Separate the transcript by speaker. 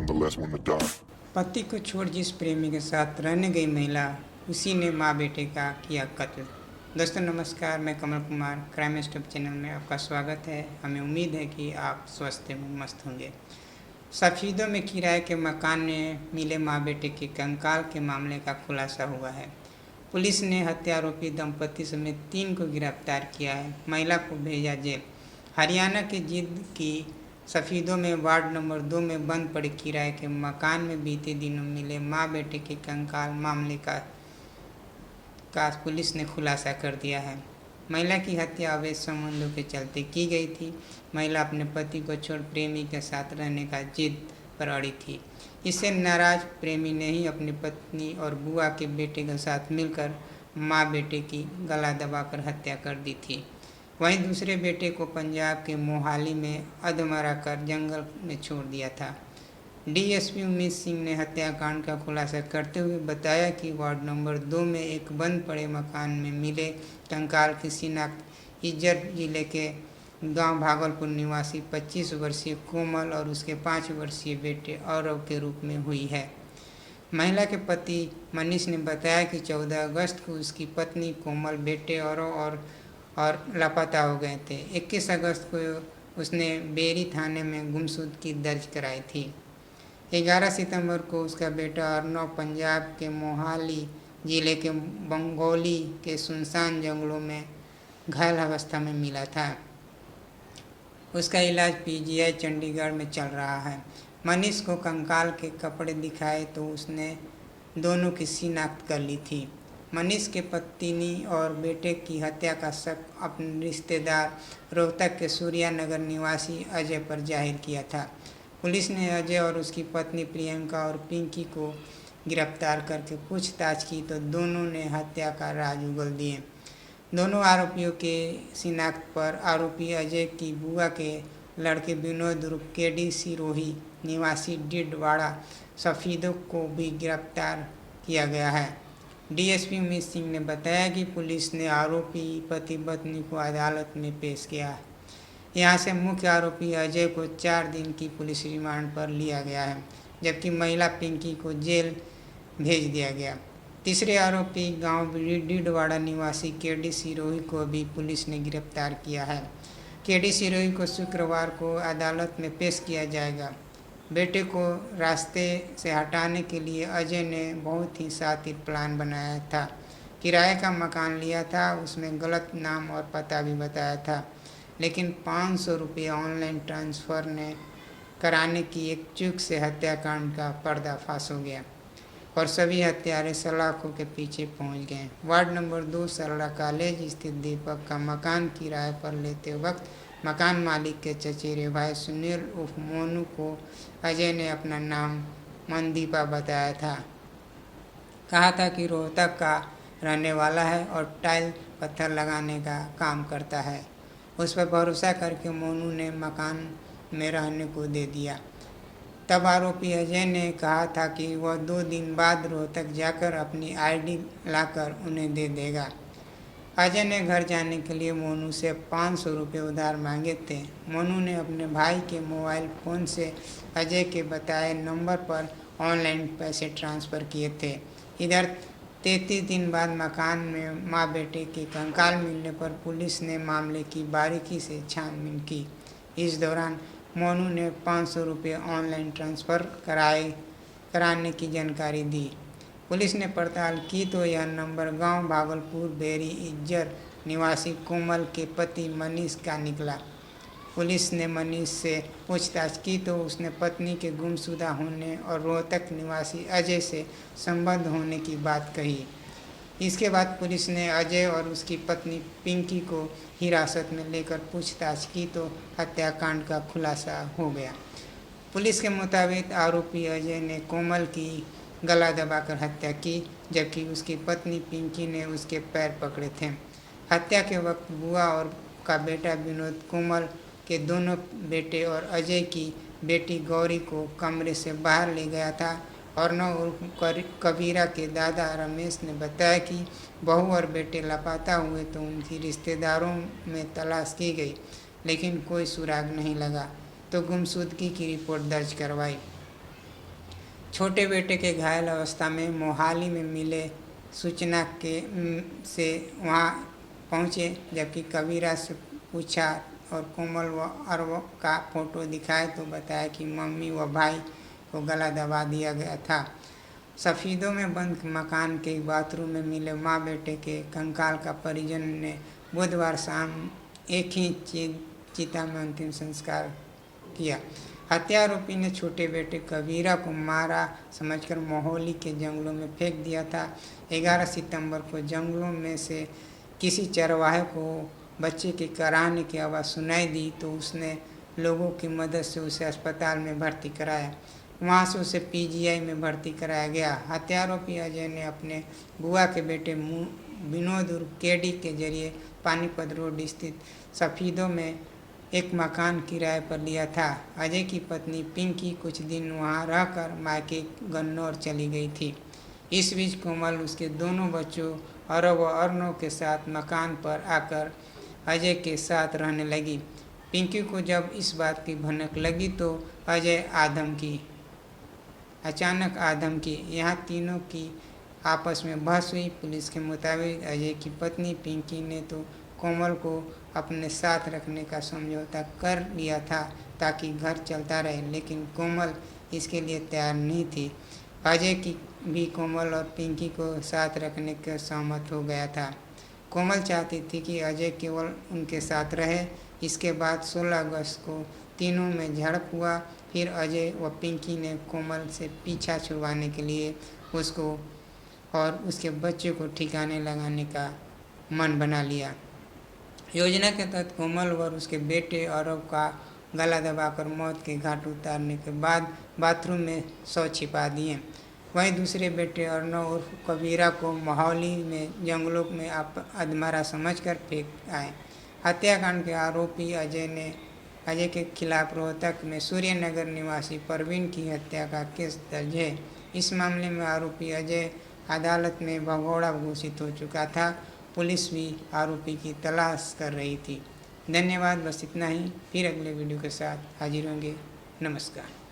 Speaker 1: I'm the last one to die.
Speaker 2: पति को छोड़ जिस प्रेमी के साथ रहने गई महिला, उसी ने माँ बेटे का किया कत्ल। दोस्तों नमस्कार, मैं Kamal Kumar crime stop channel में आपका स्वागत है। हमें उम्मीद है कि आप स्वस्थ एवं मस्त होंगे। सफीदों में किराए के मकान में मिले माँ बेटे के कंकाल के मामले का खुलासा हुआ है। पुलिस ने हत्या आरोपी दंपति समेत 3 को गिरफ्तार किया है। महिला को भेजा जेल। हरियाणा की जिद की सफीदों में वार्ड नंबर 2 में बंद पड़े किराए के मकान में बीते दिनों मिले मां बेटे के कंकाल मामले का पुलिस ने खुलासा कर दिया है। महिला की हत्या अवैध संबंधों के चलते की गई थी। महिला अपने पति को छोड़ प्रेमी के साथ रहने का जिद पर अड़ी थी। इससे नाराज प्रेमी ने ही अपनी पत्नी और बुआ के बेटे के साथ मिलकर मां बेटे की गला दबाकर हत्या कर दी थी। वहीं दूसरे बेटे को पंजाब के मोहाली में अधमरा कर जंगल में छोड़ दिया था। डीएसपी उमेश सिंह ने हत्याकांड का खुलासा करते हुए बताया कि वार्ड नंबर 2 में एक बंद पड़े मकान में मिले कंकाल की शिनाख्त इज्जत जिले के गांव भागलपुर निवासी 25 वर्षीय कोमल और उसके 5 वर्षीय बेटे औरव के रूप में हुई है। महिला के पति मनीष ने बताया कि 14 अगस्त को उसकी पत्नी कोमल बेटे औरव और लापता हो गए थे। 21 अगस्त को उसने बेरी थाने में गुमशुदगी दर्ज कराई थी। 11 सितंबर को उसका बेटा अर्नव पंजाब के मोहाली जिले के बंगोली के सुनसान जंगलों में घायल अवस्था में मिला था। उसका इलाज पीजीआई चंडीगढ़ में चल रहा है। मनीष को कंकाल के कपड़े दिखाए तो उसने दोनों की शिनाख्त कर ली थी। मनीष के पत्नी और बेटे की हत्या का शक अपने रिश्तेदार रोहतक के सूर्या नगर निवासी अजय पर जाहिर किया था। पुलिस ने अजय और उसकी पत्नी प्रियंका और पिंकी को गिरफ्तार करके पूछताछ की तो दोनों ने हत्या का राज उगल दिए। दोनों आरोपियों के शिनाख्त पर आरोपी अजय की बुआ के लड़के विनोद उर्फ केडी सिरोही निवासी डिडवाड़ा सफीदों को भी गिरफ्तार किया गया है। डीएसपी उमेश सिंह ने बताया कि पुलिस ने आरोपी पति पत्नी को अदालत में पेश किया है। यहां से मुख्य आरोपी अजय को 4 दिन की पुलिस रिमांड पर लिया गया है, जबकि महिला पिंकी को जेल भेज दिया गया। तीसरे आरोपी गांव डिडवाड़ा निवासी केडी सिरोही को भी पुलिस ने गिरफ्तार किया है। केडी सिरोही को शुक्रवार को अदालत में पेश किया जाएगा। बेटे को रास्ते से हटाने के लिए अजय ने बहुत ही शातिर प्लान बनाया था। किराए का मकान लिया था, उसमें गलत नाम और पता भी बताया था, लेकिन 500 रुपये ऑनलाइन ट्रांसफ़र ने कराने की एक चूक से हत्याकांड का पर्दाफाश हो गया और सभी हत्यारे सलाखों के पीछे पहुंच गए। वार्ड नंबर 2 सरला कॉलेज स्थित दीपक का मकान किराए पर लेते वक्त मकान मालिक के चचेरे भाई सुनील उर्फ मोनू को अजय ने अपना नाम मनदीपा बताया था। कहा था कि रोहतक का रहने वाला है और टाइल पत्थर लगाने का काम करता है। उस पर भरोसा करके मोनू ने मकान में रहने को दे दिया। तब आरोपी अजय ने कहा था कि वह 2 दिन बाद रोहतक जाकर अपनी आईडी लाकर उन्हें दे देगा। अजय ने घर जाने के लिए मोनू से 500 रुपये उधार मांगे थे। मोनू ने अपने भाई के मोबाइल फ़ोन से अजय के बताए नंबर पर ऑनलाइन पैसे ट्रांसफ़र किए थे। इधर 33 दिन बाद मकान में मां बेटे के कंकाल मिलने पर पुलिस ने मामले की बारीकी से छानबीन की। इस दौरान मोनू ने 500 रुपये ऑनलाइन ट्रांसफ़र कराने की जानकारी दी। पुलिस ने पड़ताल की तो यह नंबर गांव भागलपुर बेरी इज्जर निवासी कोमल के पति मनीष का निकला। पुलिस ने मनीष से पूछताछ की तो उसने पत्नी के गुमशुदा होने और रोहतक निवासी अजय से संबंध होने की बात कही। इसके बाद पुलिस ने अजय और उसकी पत्नी पिंकी को हिरासत में लेकर पूछताछ की तो हत्याकांड का खुलासा हो गया। पुलिस के मुताबिक आरोपी अजय ने कोमल की गला दबाकर हत्या की, जबकि उसकी पत्नी पिंकी ने उसके पैर पकड़े थे। हत्या के वक्त बुआ और का बेटा विनोद कोमल के दोनों बेटे और अजय की बेटी गौरी को कमरे से बाहर ले गया था। अर्नव कबीरा के दादा रमेश ने बताया कि बहू और बेटे लापता हुए तो उनकी रिश्तेदारों में तलाश की गई, लेकिन कोई सुराग नहीं लगा तो गुमशुदगी की रिपोर्ट दर्ज करवाई। छोटे बेटे के घायल अवस्था में मोहाली में मिले सूचना के से वहां पहुंचे, जबकि कबीरा से पूछा और कोमल व अरव का फोटो दिखाए तो बताया कि मम्मी व भाई को गला दबा दिया गया था। सफीदों में बंद मकान के बाथरूम में मिले माँ बेटे के कंकाल का परिजन ने बुधवार शाम एक ही चिता में अंतिम संस्कार किया। हत्या आरोपी ने छोटे बेटे कबीरा को मारा समझकर मोहाली के जंगलों में फेंक दिया था। 11 सितंबर को जंगलों में से किसी चरवाहे को बच्चे के कराहने की आवाज़ सुनाई दी तो उसने लोगों की मदद से उसे अस्पताल में भर्ती कराया। वहाँ से उसे पीजीआई में भर्ती कराया गया। हत्या आरोपी अजय ने अपने बुआ के बेटे विनोद उर्फ केडी के जरिए पानीपत रोड स्थित सफीदों में एक मकान किराए पर लिया था। अजय की पत्नी पिंकी कुछ दिन वहां रहकर मायके गन्नौर चली गई थी। इस बीच कोमल उसके दोनों बच्चों अरव व अर्नव के साथ मकान पर आकर अजय के साथ रहने लगी। पिंकी को जब इस बात की भनक लगी तो अचानक आदम की यहाँ तीनों की आपस में बहस हुई। पुलिस के मुताबिक अजय की पत्नी पिंकी ने तो कोमल को अपने साथ रखने का समझौता कर लिया था ताकि घर चलता रहे, लेकिन कोमल इसके लिए तैयार नहीं थी। अजय की भी कोमल और पिंकी को साथ रखने का सहमत हो गया था। कोमल चाहती थी कि अजय केवल उनके साथ रहे। इसके बाद 16 अगस्त को तीनों में झड़प हुआ। फिर अजय व पिंकी ने कोमल से पीछा छुड़वाने के लिए उसको और उसके बच्चे को ठिकाने लगाने का मन बना लिया। योजना के तहत कोमल और उसके बेटे अरव का गला दबाकर मौत के घाट उतारने के बाद बाथरूम में शव छिपा दिए। वहीं दूसरे बेटे अर्नव उर्फ कबीरा को मोहाली में जंगलों में अधमरा समझकर फेंक आए। हत्याकांड के आरोपी अजय के खिलाफ रोहतक में सूर्यनगर निवासी परवीन की हत्या का केस दर्ज है। इस मामले में आरोपी अजय अदालत में भगोड़ा घोषित हो चुका था। पुलिस भी आरोपी की तलाश कर रही थी। धन्यवाद। बस इतना ही, फिर अगले वीडियो के साथ हाजिर होंगे। नमस्कार।